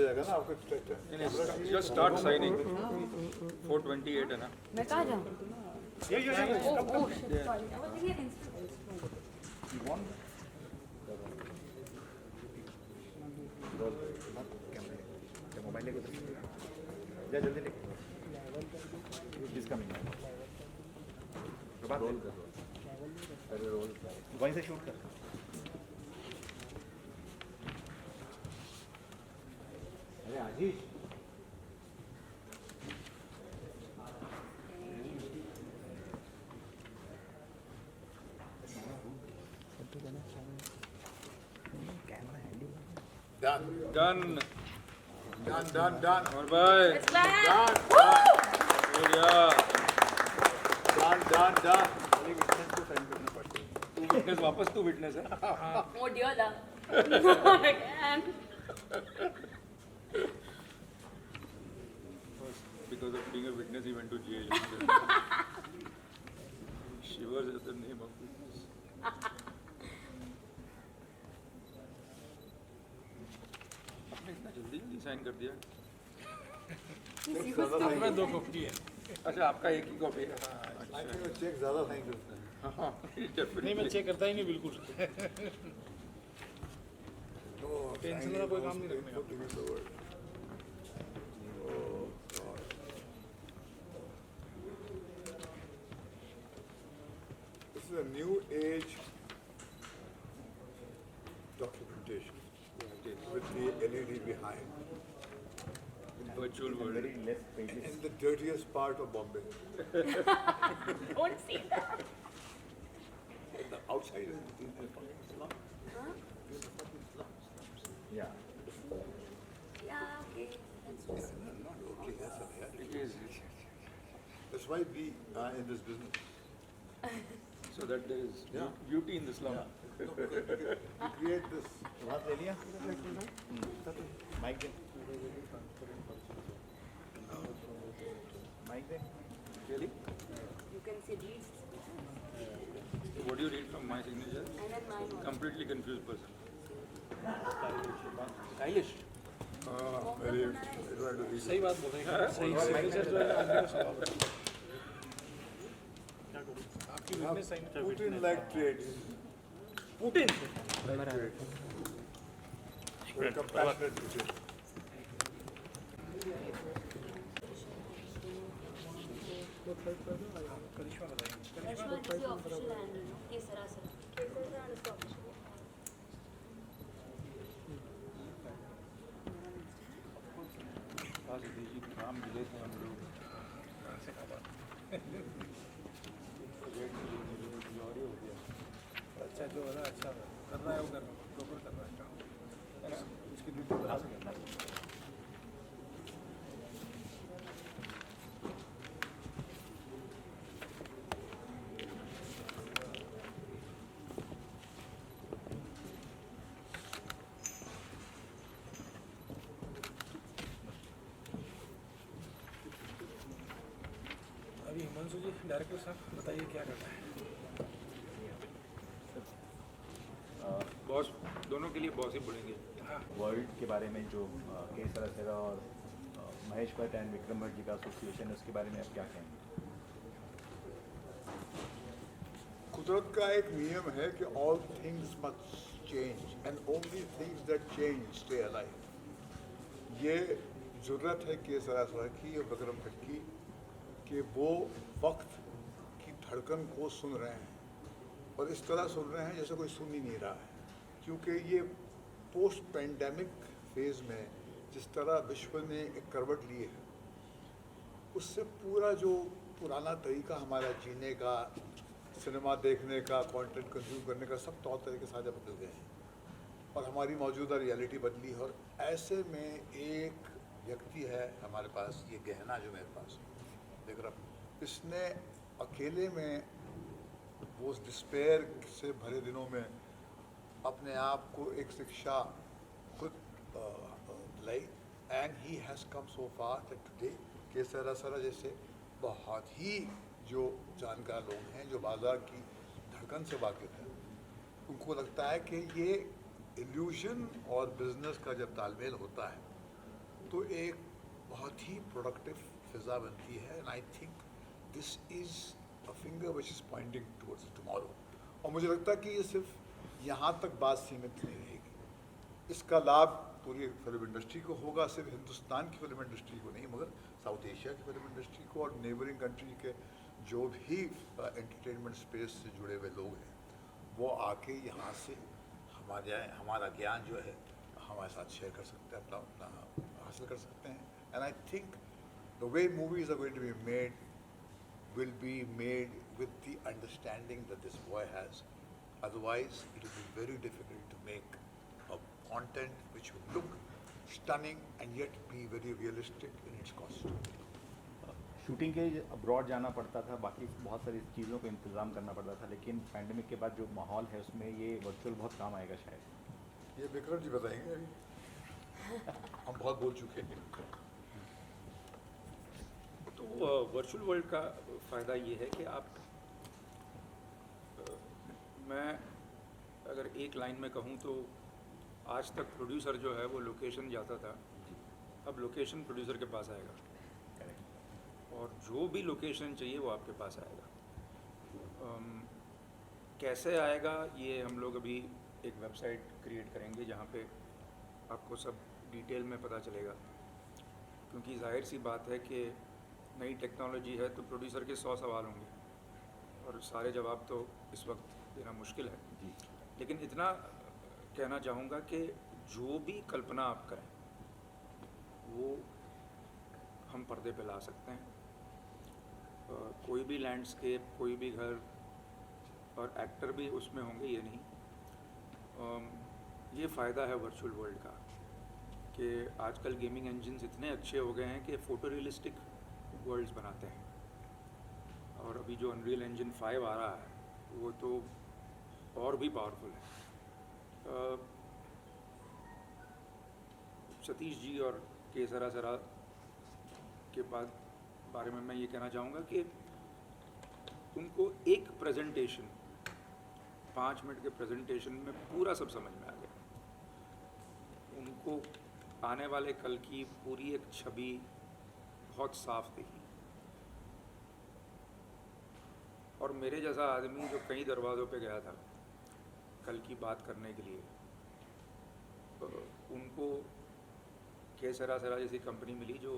जाएगा ना आपका। जस्ट स्टार्ट साइनिंग 428 है ना। मैं कहाँ जाऊँ? Oh shit, sorry, I was thinking Insta. Mobile लेके जा जल्दी लेके रोल कर अरे रोल वहीं से शूट कर। अरे आजीष डन डन और भाई It's back. हो गया। डन विटनेस को साइन करना पड़ता है। तू विटनेस वापस तू विटनेस है। Oh dear love. Not again. Because of being a witness, he went to jail. Shivers at the name of witness. आपने इतना जल्दी साइन कर दिया? मैं 2 कॉपी है। अच्छा आपका एक ही कॉपी है। चेक ज़्यादा साइन करता है। हाँ नहीं मैं चेक करता ही नहीं बिल्कुल। टेंशन वाला कोई काम नहीं रखने का। This is a new age documentation with the LED behind. virtual world. In the dirtiest part of Bombay. Don't say that. The outside is in the slums. Yeah. Yeah, okay. That's Not okay, that's a reality. It is. That's why we are in this business. So that there is Yeah. beauty in the slum. No, because we create this. बात ले लिया? Mic दे। Mic दे। Really? You can see these What do you read from my signature? and then mine also. Completely confused person. Stylish. Very advantage. सही बात बोल रहे हैं। सही सिग्नेचर जो है ना आदमी का स्वभाव है। क्या करूँ? आपकी witness sign. Putin like trades. Putin. Very compassionate Putin. Karishma बताइए। Karishma is the official handle, no? Kesara sir. Kesara is the official. काम मिले थे हम लोग। अच्छा जो है ना अच्छा कर रहा है वो कर प्रॉपर कर रहा है काम। है ना? उसकी ड्यूटी बढ़ा से करना है। अभी हिमांशु जी डायरेक्टर साहब बताइए क्या करना है। बॉस दोनों के लिए बॉस ही बोलेंगे। वर्ल्ड के बारे में जो के सरासेरा और महेश भट्ट एंड विक्रम भट्ट जी का एसोसिएशन है उसके बारे में आप क्या कहेंगे? कुदरत का एक नियम है कि all things must change and only things that change stay alive. ये ज़रूरत है कि सरासरा की और विक्रम भट्ट की कि वो वक्त की धड़कन को सुन रहे हैं और इस तरह सुन रहे हैं जैसे कोई सुन ही नहीं रहा है, क्योंकि ये पोस्ट पैंडेमिक फेज़ में जिस तरह विश्व ने एक करवट ली है उससे पूरा जो पुराना तरीका हमारा जीने का, सिनेमा देखने का, कंटेंट कंज्यूम करने का सब तौर तरीके सारे बदल गए हैं और हमारी मौजूदा रियलिटी बदली है। और ऐसे में एक व्यक्ति है हमारे पास, ये गहना जो मेरे पास विक्रम, इसने अकेले में वो डिस्पेयर से भरे दिनों में अपने आप को एक शिक्षा खुद लाई and he has come so far that today के सरा जैसे बहुत ही जो जानकार लोग हैं जो बाज़ार की धड़कन से वाकिफ़ हैं, उनको लगता है कि ये इल्यूशन और बिजनेस का जब तालमेल होता है तो एक बहुत ही प्रोडक्टिव फिजा बनती है and I think this is a finger which is pointing towards tomorrow. और मुझे लगता है कि ये सिर्फ यहाँ तक बात सीमित नहीं रहेगी, इसका लाभ पूरी फिल्म इंडस्ट्री को होगा, सिर्फ हिंदुस्तान की फिल्म इंडस्ट्री को नहीं मगर साउथ एशिया की फिल्म इंडस्ट्री को और नेबरिंग कंट्री के जो भी एंटरटेनमेंट स्पेस से जुड़े हुए लोग हैं वो आके यहाँ से हमारा ज्ञान जो है हमारे साथ शेयर कर सकते हैं, अपना हासिल कर सकते हैं। And I think the way movies are going to be made will be made with the understanding that this boy has. Otherwise, it will be very difficult to make a content which will look stunning and yet be very realistic in its cost. Shooting के लिए abroad जाना पड़ता था, बाकी बहुत सारी चीज़ों का इंतज़ाम करना पड़ता था, लेकिन पैंडमिक के बाद जो माहौल है उसमें ये वर्चुअल बहुत काम आएगा शायद। ये विक्रम जी बताएंगे अभी, हम बहुत बोल चुके हैं। तो वर्चुअल वर्ल्ड का फ़ायदा ये है कि आप मैं अगर एक लाइन में कहूँ तो आज तक प्रोड्यूसर जो है वो लोकेशन जाता था, अब लोकेशन प्रोड्यूसर के पास आएगा और जो भी लोकेशन चाहिए वो आपके पास आएगा। कैसे आएगा ये हम लोग अभी एक वेबसाइट क्रिएट करेंगे जहाँ पे आपको सब डिटेल में पता चलेगा, क्योंकि जाहिर सी बात है कि नई टेक्नोलॉजी है तो प्रोड्यूसर के 100 सवाल होंगे और सारे जवाब तो इस वक्त देना मुश्किल है। लेकिन इतना कहना चाहूँगा कि जो भी कल्पना आप करें वो हम पर्दे पे ला सकते हैं। कोई भी लैंडस्केप, कोई भी घर, और एक्टर भी उसमें होंगे ये नहीं। ये फ़ायदा है वर्चुअल वर्ल्ड का कि आजकल गेमिंग इंजन्स इतने अच्छे हो गए हैं कि फ़ोटो रियलिस्टिक वर्ल्ड्स बनाते हैं, और अभी जो अनरियल इंजन 5 आ रहा है वो तो और भी पावरफुल है। सतीश जी और के सरा के बारे में मैं ये कहना चाहूँगा कि उनको एक प्रेजेंटेशन 5 मिनट के प्रेजेंटेशन में पूरा सब समझ में आ गया। उनको आने वाले कल की पूरी एक छवि बहुत साफ दिखी, और मेरे जैसा आदमी जो कई दरवाज़ों पे गया था कल की बात करने के लिए, उनको के सरा जैसी कंपनी मिली जो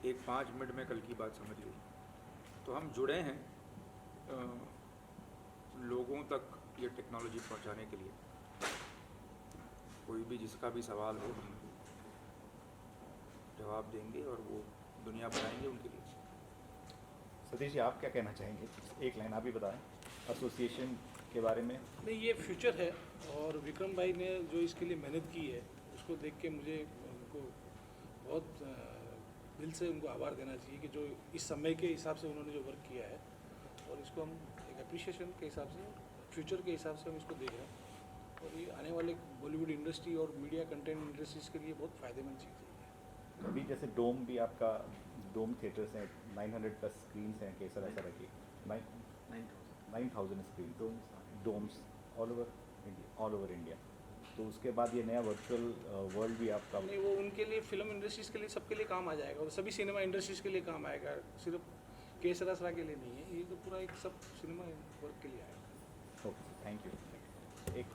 एक 5 मिनट में कल की बात समझ ली। तो हम जुड़े हैं लोगों तक ये टेक्नोलॉजी पहुंचाने के लिए। कोई भी जिसका भी सवाल हो हम जवाब देंगे और वो दुनिया बनाएंगे उनके लिए। सतीश जी, आप क्या कहना चाहेंगे? एक लाइन आप भी बताएं एसोसिएशन के बारे में। नहीं, ये फ्यूचर है और विक्रम भाई ने जो इसके लिए मेहनत की है उसको देख के मुझे उनको बहुत दिल से उनको आभार देना चाहिए कि जो इस समय के हिसाब से उन्होंने जो वर्क किया है, और इसको हम एक अप्रिशिएशन के हिसाब से, फ्यूचर के हिसाब से हम इसको देख रहे हैं, और ये आने वाले बॉलीवुड इंडस्ट्री और मीडिया कंटेंट इंडस्ट्रीज के लिए बहुत फ़ायदेमंद चीज़ है। अभी जैसे डोम भी आपका, डोम थिएटर्स हैं, 900 प्लस स्क्रीन्स हैं केसर ऐसा की 9,000 screen domes all over India. तो उसके बाद ये नया वर्चुअल वर्ल्ड भी आपका नहीं, वो उनके लिए, फिल्म इंडस्ट्रीज के लिए, सबके लिए काम आ जाएगा, और सभी सिनेमा इंडस्ट्रीज के लिए काम आएगा, सिर्फ केसरा के लिए नहीं है ये, तो पूरा एक सब सिनेमा वर्क के लिए आएगा। Okay, thank you. एक